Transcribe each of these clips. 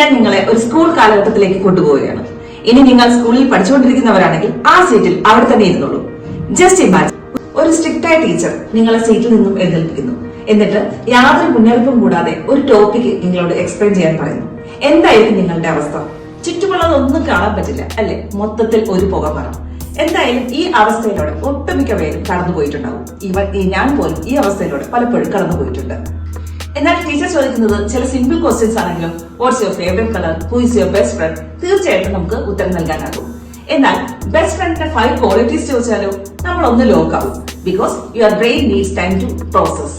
ഞാൻ നിങ്ങളെ ഒരു സ്കൂൾ കാലഘട്ടത്തിലേക്ക് കൊണ്ടുപോവുകയാണ്. ഇനി നിങ്ങൾ സ്കൂളിൽ പഠിച്ചുകൊണ്ടിരിക്കുന്നവരാണെങ്കിൽ ആ സീറ്റിൽ അവിടെ തന്നെ ഇരുന്നോളൂ. ജസ്റ്റ് ഇമാജിൻ, ഒരു സ്ട്രിക്റ്റ് ആയ ടീച്ചർ നിങ്ങളെ സീറ്റിൽ നിന്നും എഴുന്നേൽപ്പിക്കുന്നു. എന്നിട്ട് യാതൊരു മുന്നറിയിപ്പും കൂടാതെ ഒരു ടോപ്പിക് നിങ്ങളോട് എക്സ്പ്ലെയിൻ ചെയ്യാൻ പറയുന്നു. എന്തായിരിക്കും നിങ്ങളുടെ അവസ്ഥ? ചുറ്റുമുള്ളതൊന്നും കാണാൻ പറ്റില്ല അല്ലെ? മൊത്തത്തിൽ ഒരു പുകമറ. എന്തായാലും ഈ അവസ്ഥയിലൂടെ ഒട്ടുമിക്ക പേരും കടന്നുപോയിട്ടുണ്ടാവും. ഞാൻ പോലും ഈ അവസ്ഥയിലൂടെ പലപ്പോഴും കടന്നുപോയിട്ടുണ്ട്. എന്നാൽ ടീച്ചർ ചോദിക്കുന്നത് ചില സിമ്പിൾ ക്വസ്റ്റ്യൻസ് ആണെങ്കിലും what's your favourite colour, who is your best friend, തീർച്ചയായിട്ടും നമുക്ക് ഉത്തരം നൽകാനാകും. എന്നാൽ ബെസ്റ്റ് ഫ്രണ്ടിന്റെ 5 ക്വാളിറ്റീസ് ചോദിച്ചാലോ നമ്മൾ ഒന്ന് ലോക്ക് ആവും. Because your brain needs time to process.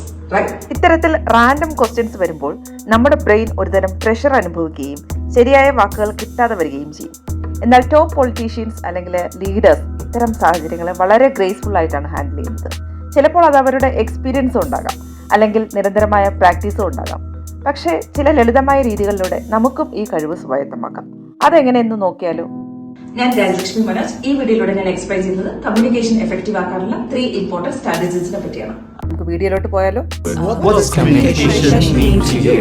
ഇത്തരത്തിൽ റാൻഡം ക്വസ്റ്റ്യൻസ് വരുമ്പോൾ നമ്മുടെ ബ്രെയിൻ ഒരുതരം പ്രഷർ അനുഭവിക്കുകയും ശരിയായ വാക്കുകൾ കിട്ടാതെ വരികയും ചെയ്യും. എന്നാൽ ടോപ്പ് പൊളിറ്റീഷ്യൻസ് അല്ലെങ്കിൽ ലീഡേഴ്സ് ഇത്തരം സാഹചര്യങ്ങളെ വളരെ ഗ്രേസ്ഫുൾ ആയിട്ടാണ് ഹാൻഡിൽ ചെയ്യുന്നത്. ചിലപ്പോൾ അത് അവരുടെ എക്സ്പീരിയൻസും ഉണ്ടാകാം, അല്ലെങ്കിൽ നിരന്തരമായ പ്രാക്ടീസും ഉണ്ടാകാം. പക്ഷേ ചില ലളിതമായ രീതികളിലൂടെ നമുക്കും ഈ കഴിവ് സ്വായത്തമാക്കാം. അതെങ്ങനെയെന്ന് നോക്കിയാലോ? ഞാൻ രാജലക്ഷ്മി മനോജ്. ഈ വീഡിയോയിലൂടെ ഞാൻ എക്സ്പ്ലെയിൻ ചെയ്യുന്നത് കമ്മ്യൂണിക്കേഷൻ എഫക്റ്റീവ് ആക്കാനുള്ള 3 ഇമ്പോർട്ടന്റ് സ്ട്രാറ്റജീസിനെ പറ്റിയാണ്. നമുക്ക് വീഡിയോയിലോട്ട് പോയാലോ? What does communication mean to you?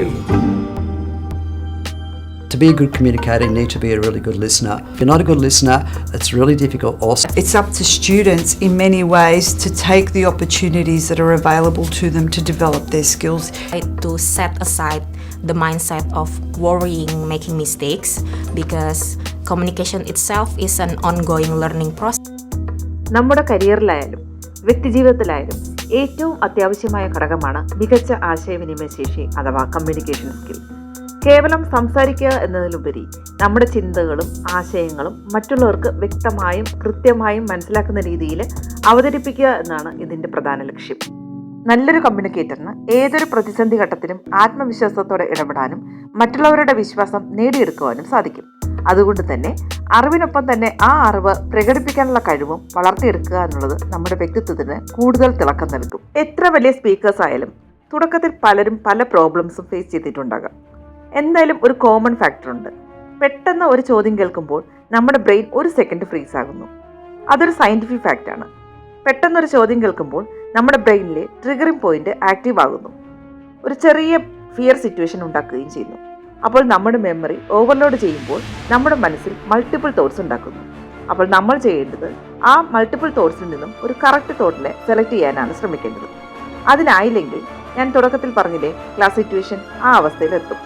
To be a good communicator, you need to be a really good listener. If you're not a good listener, it's really difficult also. It's up to students in many ways to take the opportunities that are available to them to develop their skills. To set aside the mindset of worrying, making mistakes, because communication itself is an ongoing learning process. നമ്മുടെ കരിയറിലായാലും വ്യക്തിജീവിതത്തിലായാലും ഏറ്റവും അത്യാവശ്യമായ ഘടകമാണ് മികച്ച ആശയവിനിമയ ശേഷി അഥവാ communication skill. കേവലം സംസാരിക്കുക എന്നതിലുപരി നമ്മുടെ ചിന്തകളും ആശയങ്ങളും മറ്റുള്ളവർക്ക് വ്യക്തമായും കൃത്യമായും മനസ്സിലാക്കുന്ന രീതിയിൽ അവതരിപ്പിക്കുക എന്നാണ് ഇതിൻ്റെ പ്രധാന ലക്ഷ്യം. നല്ലൊരു കമ്മ്യൂണിക്കേറ്ററിന് ഏതൊരു പ്രതിസന്ധി ഘട്ടത്തിലും ആത്മവിശ്വാസത്തോടെ ഇടപെടാനും മറ്റുള്ളവരുടെ വിശ്വാസം നേടിയെടുക്കുവാനും സാധിക്കും. അതുകൊണ്ട് തന്നെ അറിവിനൊപ്പം തന്നെ ആ അറിവ് പ്രകടിപ്പിക്കാനുള്ള കഴിവും വളർത്തിയെടുക്കുക എന്നുള്ളത് നമ്മുടെ വ്യക്തിത്വത്തിന് കൂടുതൽ തിളക്കം നൽകും. എത്ര വലിയ സ്പീക്കേഴ്സ് ആയാലും തുടക്കത്തിൽ പലരും പല പ്രോബ്ലംസും ഫേസ് ചെയ്തിട്ടുണ്ടാകാം. എന്തായാലും ഒരു കോമൺ ഫാക്ടർ ഉണ്ട്. പെട്ടെന്ന് ഒരു ചോദ്യം കേൾക്കുമ്പോൾ നമ്മുടെ ബ്രെയിൻ ഒരു സെക്കൻഡ് ഫ്രീസ് ആകുന്നു. അതൊരു സയൻറ്റിഫിക് ഫാക്റ്റാണ്. പെട്ടെന്നൊരു ചോദ്യം കേൾക്കുമ്പോൾ നമ്മുടെ ബ്രെയിനിലെ ട്രിഗറിംഗ് പോയിന്റ് ആക്റ്റീവ് ആകുന്നു. ഒരു ചെറിയ ഫിയർ സിറ്റുവേഷൻ ഉണ്ടാക്കുകയും ചെയ്യുന്നു. അപ്പോൾ നമ്മുടെ മെമ്മറി ഓവർലോഡ് ചെയ്യുമ്പോൾ നമ്മുടെ മനസ്സിൽ മൾട്ടിപ്പിൾ തോട്ട്സ് ഉണ്ടാക്കുന്നു. അപ്പോൾ നമ്മൾ ചെയ്യേണ്ടത് ആ മൾട്ടിപ്പിൾ തോട്ട്സിൽ നിന്നും ഒരു കറക്റ്റ് തോട്ടിനെ സെലക്ട് ചെയ്യാനാണ് ശ്രമിക്കേണ്ടത്. അതിനായില്ലെങ്കിൽ ഞാൻ തുടക്കത്തിൽ പറഞ്ഞില്ലേ, ക്ലാസ് സിറ്റുവേഷൻ ആ അവസ്ഥയിലെത്തും.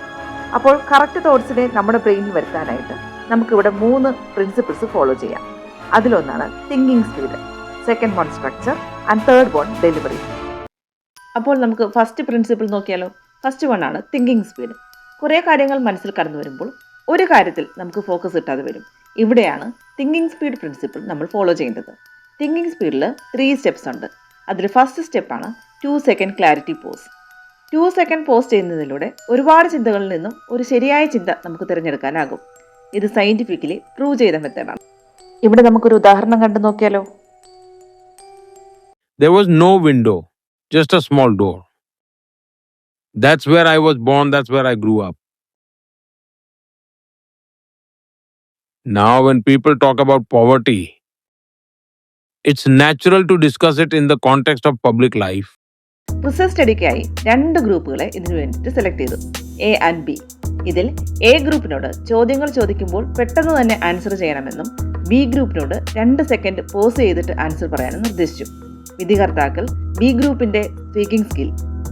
അപ്പോൾ കറക്റ്റ് തോട്ട്സിനെ നമ്മുടെ ബ്രെയിനിൽ വരുത്താനായിട്ട് നമുക്കിവിടെ 3 പ്രിൻസിപ്പിൾസ് ഫോളോ ചെയ്യാം. അതിലൊന്നാണ് thinking speed, second one structure and third one delivery. അപ്പോൾ നമുക്ക് ഫസ്റ്റ് പ്രിൻസിപ്പിൾ നോക്കിയാലോ? ഫസ്റ്റ് വൺ ആണ് തിങ്കിങ് സ്പീഡ്. കുറേ കാര്യങ്ങൾ മനസ്സിൽ കടന്നു വരുമ്പോൾ ഒരു കാര്യത്തിൽ നമുക്ക് ഫോക്കസ് കിട്ടാതെ വരും. ഇവിടെയാണ് തിങ്കിങ് സ്പീഡ് പ്രിൻസിപ്പിൾ നമ്മൾ ഫോളോ ചെയ്യേണ്ടത്. തിങ്കിങ് സ്പീഡിൽ 3 സ്റ്റെപ്സ് ഉണ്ട്. അതിൽ ഫസ്റ്റ് സ്റ്റെപ്പാണ് 2 second clarity pause. 2 second pause ചെയ്യുന്നതിലൂടെ ഒരുപാട് ചിന്തകളിൽ നിന്നും ഒരു ശരിയായ ചിന്ത നമുക്ക് തിരഞ്ഞെടുക്കാനാകും. ഇത് സയന്റിഫിക്കലി പ്രൂവ് ചെയ്ത മെത്തേഡാണ്. ഇവിടെ നമുക്കൊരു ഉദാഹരണം കണ്ടു നോക്കിയാലോ? There was no window, just a small door. That's where I was born, that's where I grew up. Now when people talk about poverty, it's natural to discuss it in the context of public life. Research സ്റ്റഡിക്കായി 2 ഗ്രൂപ്പുകളെ ഇതിനു വേണ്ടിയിട്ട് select ചെയ്തു, A and B. ഇതിൽ A ഗ്രൂപ്പിനോട് ചോദ്യങ്ങൾ ചോദിക്കുമ്പോൾ പെട്ടെന്ന് തന്നെ ആൻസർ ചെയ്യണമെന്നും ബി ഗ്രൂപ്പിനോട് 2 സെക്കൻഡ് പോസ് ചെയ്തിട്ട് ആൻസർ പറയാനും നിർദ്ദേശിച്ചു. വിധികർത്താക്കൾ ബി ഗ്രൂപ്പിന്റെ സ്പീക്കിംഗ് സ്കിൽ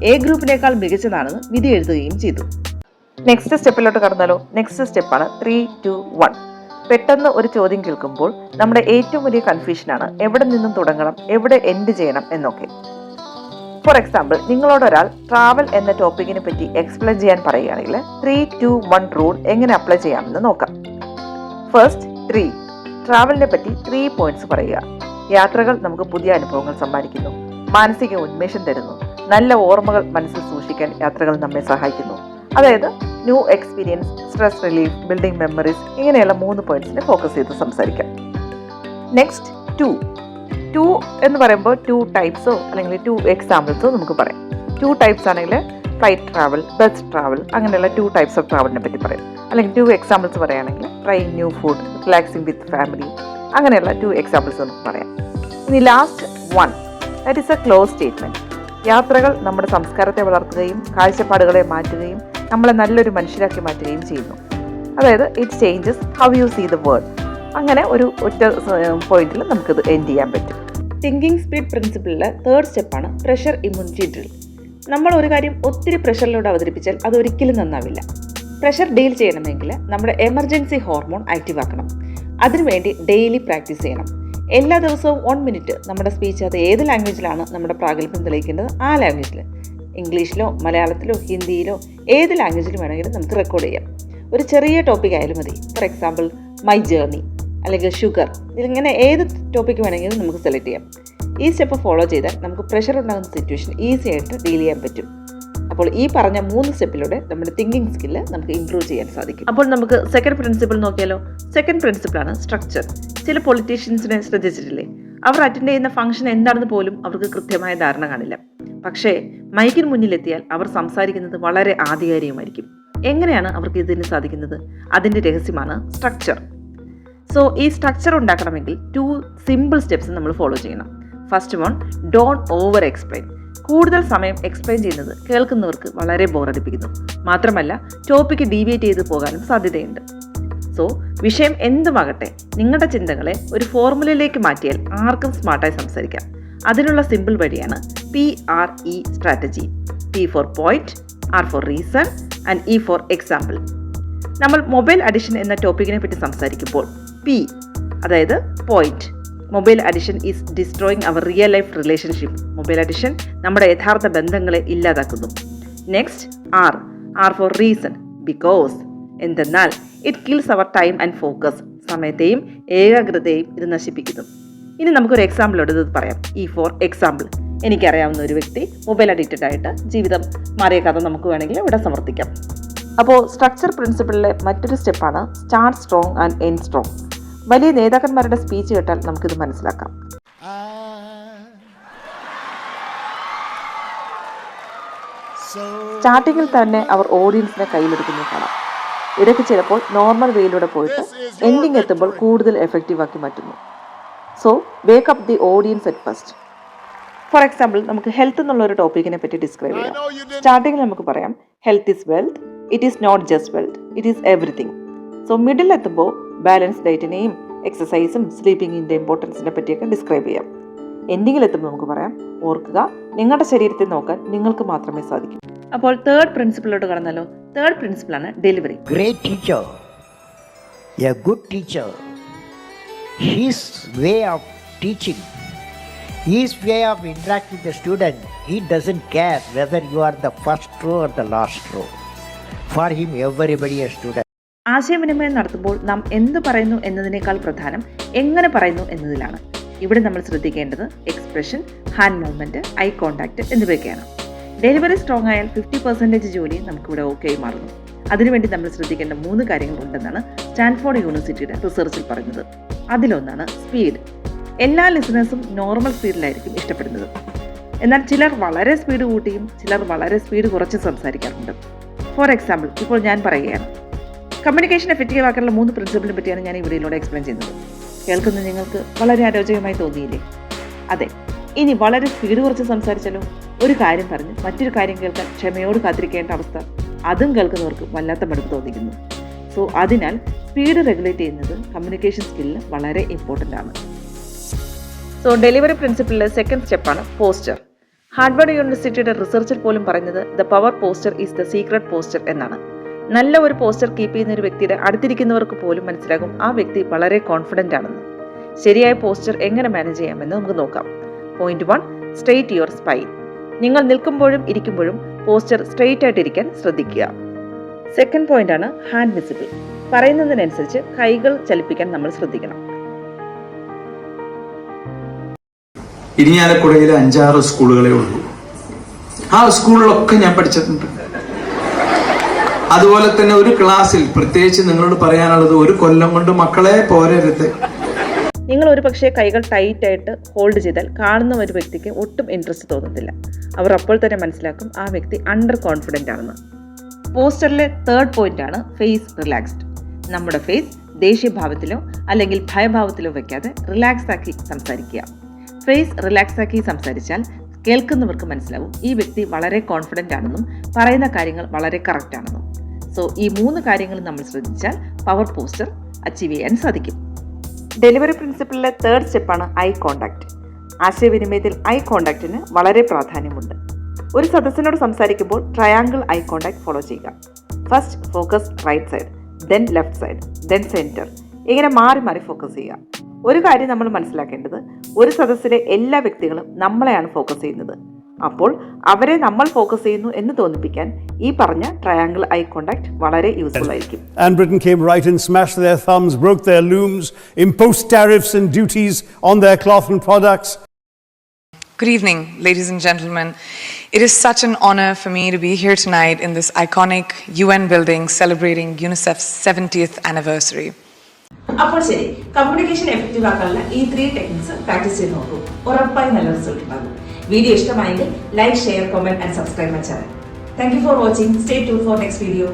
എ ഗ്രൂപ്പിനേക്കാൾ മികച്ചതാണെന്ന് വിധി എഴുതുകയും ചെയ്തു. നെക്സ്റ്റ് സ്റ്റെപ്പിലോട്ട് കടന്നാലോ? നെക്സ്റ്റ് സ്റ്റെപ്പാണ് 3, 2, 1. പെട്ടെന്ന് ഒരു ചോദ്യം കേൾക്കുമ്പോൾ നമ്മുടെ ഏറ്റവും വലിയ കൺഫ്യൂഷനാണ് എവിടെ നിന്നും തുടങ്ങണം, എവിടെ എൻഡ് ചെയ്യണം എന്നൊക്കെ. ഫോർ എക്സാമ്പിൾ, നിങ്ങളോടൊരാൾ ട്രാവൽ എന്ന ടോപ്പിക്കിനെ പറ്റി എക്സ്പ്ലെയിൻ ചെയ്യാൻ പറയുകയാണെങ്കിൽ 3, 2, 1 റൂൾ എങ്ങനെ അപ്ലൈ ചെയ്യാമെന്ന് നോക്കാം. ഫസ്റ്റ് 3, ട്രാവലിനെ പറ്റി 3 പോയിന്റ്സ് പറയുക. യാത്രകൾ നമുക്ക് പുതിയ അനുഭവങ്ങൾ സമ്മാനിക്കുന്നു, മാനസിക ഉന്മേഷം തരുന്നു, നല്ല ഓർമ്മകൾ മനസ്സിൽ സൂക്ഷിക്കാൻ യാത്രകൾ നമ്മെ സഹായിക്കുന്നു. അതായത് new experience, stress relief, building memories, ഇങ്ങനെയുള്ള 3 പോയിന്റ്സിനെ ഫോക്കസ് ചെയ്ത് സംസാരിക്കാം. നെക്സ്റ്റ് 2 എന്ന് പറയുമ്പോൾ 2 ടൈപ്സോ അല്ലെങ്കിൽ 2 എക്സാമ്പിൾസോ നമുക്ക് പറയാം. 2 ടൈപ്സ് ആണെങ്കിൽ ഫ്ലൈറ്റ് ട്രാവൽ, ബസ് ട്രാവൽ, അങ്ങനെയുള്ള 2 ടൈപ്സ് ഓഫ് ട്രാവലിനെ പറ്റി പറയാം. അല്ലെങ്കിൽ 2 എക്സാമ്പിൾസ് പറയുകയാണെങ്കിൽ trying new food, relaxing with family, അങ്ങനെയുള്ള 2 എക്സാമ്പിൾസ് നമുക്ക് പറയാം. ഇനി last 1, that is A close statement. യാത്രകൾ നമ്മുടെ സംസ്കാരത്തെ വളർത്തുകയും കാഴ്ചപ്പാടുകളെ മാറ്റുകയും നമ്മളെ നല്ലൊരു മനുഷ്യരാക്കി മാറ്റുകയും ചെയ്യുന്നു. അതായത് it changes how you see the world. അങ്ങനെ ഒരു ഒറ്റ പോയിന്റിൽ നമുക്കിത് എൻഡ് ചെയ്യാൻ പറ്റും. തിങ്കിങ് സ്പീഡ് പ്രിൻസിപ്പിളിലെ തേർഡ് സ്റ്റെപ്പാണ് പ്രഷർ ഇമ്മ്യൂണിറ്റി ഡ്രിൽ. നമ്മൾ ഒരു കാര്യം ഒത്തിരി പ്രഷറിലൂടെ അവതരിപ്പിച്ചാൽ അത് ഒരിക്കലും നന്നാവില്ല. പ്രഷർ ഡീൽ ചെയ്യണമെങ്കിൽ നമ്മുടെ എമർജൻസി ഹോർമോൺ ആക്റ്റീവ് ആക്കണം. അതിനുവേണ്ടി ഡെയിലി പ്രാക്ടീസ് ചെയ്യണം. എല്ലാ ദിവസവും 1 മിനിറ്റ് നമ്മുടെ സ്പീച്ച് അത് ഏത് ലാംഗ്വേജിലാണ് നമ്മുടെ പ്രാഗൽഭ്യം തെളിയിക്കേണ്ടത് ആ ലാംഗ്വേജിൽ, ഇംഗ്ലീഷിലോ മലയാളത്തിലോ ഹിന്ദിയിലോ ഏത് ലാംഗ്വേജിലും വേണമെങ്കിലും നമുക്ക് റെക്കോർഡ് ചെയ്യാം. ഒരു ചെറിയ ടോപ്പിക് ആയാലും മതി. ഫോർ എക്സാമ്പിൾ മൈ ജേർണി അല്ലെങ്കിൽ ഷുഗർ, ഇതിങ്ങനെ ഏത് ടോപ്പിക്ക് വേണമെങ്കിലും നമുക്ക് സെലക്ട് ചെയ്യാം. ഈ സ്റ്റെപ്പ് ഫോളോ ചെയ്താൽ നമുക്ക് പ്രഷർ ഉണ്ടാകുന്ന സിറ്റുവേഷൻ ഈസി ആയിട്ട് ഡീൽ ചെയ്യാൻ പറ്റും. അപ്പോൾ ഈ പറഞ്ഞ 3 സ്റ്റെപ്പിലൂടെ നമ്മുടെ തിങ്കിങ് സ്കില്ല് നമുക്ക് ഇംപ്രൂവ് ചെയ്യാൻ സാധിക്കും. അപ്പോൾ നമുക്ക് സെക്കൻഡ് പ്രിൻസിപ്പിൾ നോക്കിയാലോ. സെക്കൻഡ് പ്രിൻസിപ്പിളാണ് സ്ട്രക്ചർ. ചില പൊളിറ്റീഷ്യൻസിനെ ശ്രദ്ധിച്ചിട്ടില്ലേ? അവർ അറ്റൻഡ് ചെയ്യുന്ന ഫംഗ്ഷൻ എന്താണെന്ന് പോലും അവർക്ക് കൃത്യമായ ധാരണ കാണില്ല. പക്ഷേ മൈക്കിന് മുന്നിലെത്തിയാൽ അവർ സംസാരിക്കുന്നത് വളരെ ആധികാരികമായിരിക്കും. എങ്ങനെയാണ് അവർക്ക് ഇതിന് സാധിക്കുന്നത്? അതിൻ്റെ രഹസ്യമാണ് സ്ട്രക്ചർ. സോ ഈ സ്ട്രക്ചർ ഉണ്ടാക്കണമെങ്കിൽ 2 സിമ്പിൾ സ്റ്റെപ്സ് നമ്മൾ ഫോളോ ചെയ്യണം. First one, don't over explain. കൂടുതൽ സമയം എക്സ്പ്ലെയിൻ ചെയ്യുന്നത് കേൾക്കുന്നവർക്ക് വളരെ ബോറടിപ്പിക്കുന്നു. മാത്രമല്ല ടോപ്പിക്ക് ഡീവിയേറ്റ് ചെയ്ത് പോകാനും സാധ്യതയുണ്ട്. സോ വിഷയം എന്തുമാകട്ടെ, നിങ്ങളുടെ ചിന്തകളെ ഒരു ഫോർമുലയിലേക്ക് മാറ്റിയാൽ ആർക്കും സ്മാർട്ടായി സംസാരിക്കാം. അതിനുള്ള സിമ്പിൾ വഴിയാണ് PRE strategy. P for point, R for reason and E for example. നമ്മൾ മൊബൈൽ അഡിക്ഷൻ എന്ന ടോപ്പിക്കിനെ പറ്റി സംസാരിക്കുമ്പോൾ P അതായത് point, mobile addiction is destroying our real life relationship. Mobile addiction നമ്മുടെ യഥാർത്ഥ ബന്ധങ്ങളെ ഇല്ലാതാക്കുന്നു. Next R for reason, because, എന്തെന്നാൽ it kills our time and focus. സമയത്തെയും ഏകാഗ്രതയെയും ഇത് നശിപ്പിക്കുന്നു. ഇനി നമുക്കൊരു എക്സാമ്പിളോട് ഇത് പറയാം. E for example. എനിക്കറിയാവുന്ന ഒരു വ്യക്തി മൊബൈൽ അഡിക്റ്റഡ് ആയിട്ട് ജീവിതം മാറിയ കഥ നമുക്ക് വേണമെങ്കിൽ ഇവിടെ സമർത്ഥിക്കാം. അപ്പോൾ സ്ട്രക്ചർ പ്രിൻസിപ്പിളിലെ മറ്റൊരു സ്റ്റെപ്പാണ് start strong and end strong. വലിയ നേതാക്കന്മാരുടെ സ്പീച്ച് കേട്ടാൽ നമുക്കിത് മനസ്സിലാക്കാം. സ്റ്റാർട്ടിങ്ങിൽ തന്നെ അവർ ഓഡിയൻസിനെ കയ്യിലെടുക്കുന്നത് കാണാം. ഇടയ്ക്ക് ചിലപ്പോൾ നോർമൽ വേയിലൂടെ പോയിട്ട് എൻഡിങ് എത്തുമ്പോൾ കൂടുതൽ എഫക്റ്റീവ് ആക്കി മാറ്റുന്നു. So wake up the audience at first. For example നമുക്ക് ഹെൽത്ത് എന്നുള്ള ഒരു ടോപ്പിക്കിനെ പറ്റി ഡിസ്ക്രൈബ് ചെയ്യാം. സ്റ്റാർട്ടിങ്ങിൽ നമുക്ക് പറയാം health is wealth, it is not just wealth, it is everything. So middle എത്തുമ്പോൾ ബാലൻസ് ഡയറ്റിനെയും എക്സസൈസും സ്ലീപ്പിങ്ങിൻ്റെ ഇമ്പോർട്ടൻസിനെ പറ്റിയൊക്കെ ഡിസ്ക്രൈബ് ചെയ്യാം. എൻഡിങ്ങിൽ എത്തുമ്പോൾ നമുക്ക് പറയാം ഓർക്കുക, നിങ്ങളുടെ ശരീരത്തെ നോക്കാൻ നിങ്ങൾക്ക് മാത്രമേ സാധിക്കൂ. അപ്പോൾ തേർഡ് പ്രിൻസിപ്പിളോട്ട് കടന്നല്ലോ. തേർഡ് പ്രിൻസിപ്പിളാണ് delivery. Great teacher, a good teacher, his way of teaching, his way of interacting with the student, he doesn't care whether you are the first row or the last row. For him, everybody is student. ആശയവിനിമയം നടത്തുമ്പോൾ നാം എന്ത് പറയുന്നു എന്നതിനേക്കാൾ പ്രധാനം എങ്ങനെ പറയുന്നു എന്നതിലാണ്. ഇവിടെ നമ്മൾ ശ്രദ്ധിക്കേണ്ടത് expression, hand movement, I contact എന്നിവയൊക്കെയാണ്. ഡെലിവറി സ്ട്രോങ് ആയാൽ 50% ജോലി നമുക്കിവിടെ ഓക്കെ ആയി മാറുന്നു. അതിനുവേണ്ടി നമ്മൾ ശ്രദ്ധിക്കേണ്ട 3 കാര്യങ്ങൾ ഉണ്ടെന്നാണ് സ്റ്റാൻഫോർഡ് യൂണിവേഴ്സിറ്റിയുടെ റിസർച്ചിൽ പറയുന്നത്. അതിലൊന്നാണ് സ്പീഡ്. എല്ലാ ലിസണേഴ്സും നോർമൽ സ്പീഡിലായിരിക്കും ഇഷ്ടപ്പെടുന്നത്. എന്നാൽ ചിലർ വളരെ സ്പീഡ് കൂട്ടിയും ചിലർ വളരെ സ്പീഡ് കുറച്ചും സംസാരിക്കാറുണ്ട്. ഫോർ എക്സാമ്പിൾ, ഇപ്പോൾ ഞാൻ പറയുകയാണ്. കമ്മ്യൂണിക്കേഷൻ എഫക്റ്റീവ് ആക്കാനുള്ള 3 പ്രിൻസിപ്പിളിനെ പറ്റിയാണ് ഞാൻ ഈ വീഡിയോയിലൂടെ എക്സ്പ്ലെയിൻ ചെയ്യുന്നത്. കേൾക്കുന്നത് നിങ്ങൾക്ക് വളരെ അരോചകമായി തോന്നിയില്ലേ? അതെ. ഇനി വളരെ സ്പീഡ് കുറച്ച് സംസാരിച്ചാലോ? ഒരു കാര്യം പറഞ്ഞ് മറ്റൊരു കാര്യം കേൾക്കാൻ ക്ഷമയോട് കാത്തിരിക്കേണ്ട അവസ്ഥ, അതും കേൾക്കുന്നവർക്ക് വല്ലാത്ത മടുപ്പ് തോന്നിക്കുന്നു. സോ അതിനാൽ സ്പീഡ് റെഗുലേറ്റ് ചെയ്യുന്നത് കമ്മ്യൂണിക്കേഷൻ സ്കില്ലിന് വളരെ ഇമ്പോർട്ടൻ്റ് ആണ്. സോ ഡെലിവറി പ്രിൻസിപ്പിളിലെ സെക്കൻഡ് സ്റ്റെപ്പാണ് പോസ്ചർ. ഹാർവാർഡ് യൂണിവേഴ്സിറ്റിയുടെ റിസർച്ചിൽ പോലും പറയുന്നത് the power posture is the secret posture എന്നാണ്. നല്ല ഒരു പോസ്ചർ കീപ്പ് ചെയ്യുന്ന ഒരു വ്യക്തിയുടെ അടുത്തിരിക്കുന്നവർക്ക് പോലും മനസ്സിലാകും ആ വ്യക്തി വളരെ കോൺഫിഡൻ്റ് ആണെന്ന്. ശരിയായ പോസ്ചർ എങ്ങനെ മാനേജ് ചെയ്യാമെന്ന് നമുക്ക് നോക്കാം. Point 1, straight your spine. നിങ്ങൾ നിൽക്കുമ്പോഴും ഇരിക്കുമ്പോഴും പോസ്ചർ സ്ട്രെയിറ്റ് ആയിട്ടിരിക്കാൻ ശ്രദ്ധിക്കുക. സെക്കൻഡ് പോയിന്റാണ് ഹാൻഡ് വിസിബിൾ. പറയുന്നതിനനുസരിച്ച് കൈകൾ ചലിപ്പിക്കാൻ നമ്മൾ ശ്രദ്ധിക്കണം. ഇരിഞ്ഞാലക്കുടയിൽ 5-6 സ്കൂളുകളേ ഉള്ളൂ. ആ സ്കൂളിലൊക്കെ ഞാൻ പഠിച്ചിട്ടുണ്ട്. അതുപോലെ തന്നെ ഒരു ക്ലാസ്സിൽ പ്രത്യേകിച്ച് നിങ്ങളോട് പറയാനുള്ളത്, ഒരു കൊല്ലം കൊണ്ട് മക്കളെ പോരരുത്. നിങ്ങൾ ഒരു പക്ഷേ കൈകൾ ടൈറ്റ് ആയിട്ട് ഹോൾഡ് ചെയ്താൽ കാണുന്ന ഒരു വ്യക്തിക്ക് ഒട്ടും ഇൻട്രസ്റ്റ് തോന്നത്തില്ല. അവർ അപ്പോൾ തന്നെ മനസ്സിലാക്കും ആ വ്യക്തി അണ്ടർ കോൺഫിഡൻ്റ് ആണെന്ന്. പോസ്റ്ററിലെ തേർഡ് പോയിന്റാണ് ഫേസ് റിലാക്സ്ഡ്. നമ്മുടെ ഫേസ് ദേഷ്യഭാവത്തിലോ അല്ലെങ്കിൽ ഭയഭാവത്തിലോ വയ്ക്കാതെ റിലാക്സ് ആക്കി സംസാരിക്കുക. ഫേസ് റിലാക്സ് ആക്കി സംസാരിച്ചാൽ കേൾക്കുന്നവർക്ക് മനസ്സിലാവും ഈ വ്യക്തി വളരെ കോൺഫിഡൻ്റ് ആണെന്നും പറയുന്ന കാര്യങ്ങൾ വളരെ കറക്റ്റ് ആണെന്നും. സോ ഈ 3 കാര്യങ്ങൾ നമ്മൾ ശ്രദ്ധിച്ചാൽ പവർ പോസ്റ്റർ അച്ചീവ് ചെയ്യാൻ സാധിക്കും. ഡെലിവറി പ്രിൻസിപ്പിളിലെ 3rd സ്റ്റെപ്പാണ് ഐ കോണ്ടാക്ട്. ആശയവിനിമയത്തിൽ ഐ കോണ്ടാക്റ്റിന് വളരെ പ്രാധാന്യമുണ്ട്. ഒരു സദസ്സിനോട് സംസാരിക്കുമ്പോൾ ട്രയാങ്കിൾ ഐ കോണ്ടാക്ട് ഫോളോ ചെയ്യുക. First focus right side, then left side, then centre, ഇങ്ങനെ മാറി മാറി ഫോക്കസ് ചെയ്യുക. ഒരു കാര്യം നമ്മൾ മനസ്സിലാക്കേണ്ടത്, ഒരു സദസ്സിലെ എല്ലാ വ്യക്തികളും നമ്മളെയാണ് ഫോക്കസ് ചെയ്യുന്നത്. അപ്പോൾ അവരെ നമ്മൾ ഫോക്കസ് ചെയ്യുന്നു എന്ന് തോന്നിപ്പിക്കാൻ ഈ പറഞ്ഞ ട്രയാങ്കിൾ ഐ കോണ്ടാക്ട് വളരെ യൂസ്ഫുൾ ആയിരിക്കും. And Britain came right and smashed their thumbs, broke their looms, imposed tariffs and duties on their cloth and products. Good evening, ladies and gentlemen. It is such an honor for me to be here tonight in this iconic UN building celebrating UNICEF's 70th anniversary. അപ്പോൾ ശരി, communication effective ആക്കാനുള്ള ഈ 3 techniques practice ചെയ്ത് നോക്കൂ. ഉറപ്പായി നല്ല result ഉണ്ടാകും. Video ഇഷ്ടമായെങ്കിൽ like, share, comment and subscribe my channel. Thank you for watching. Stay tuned for next video.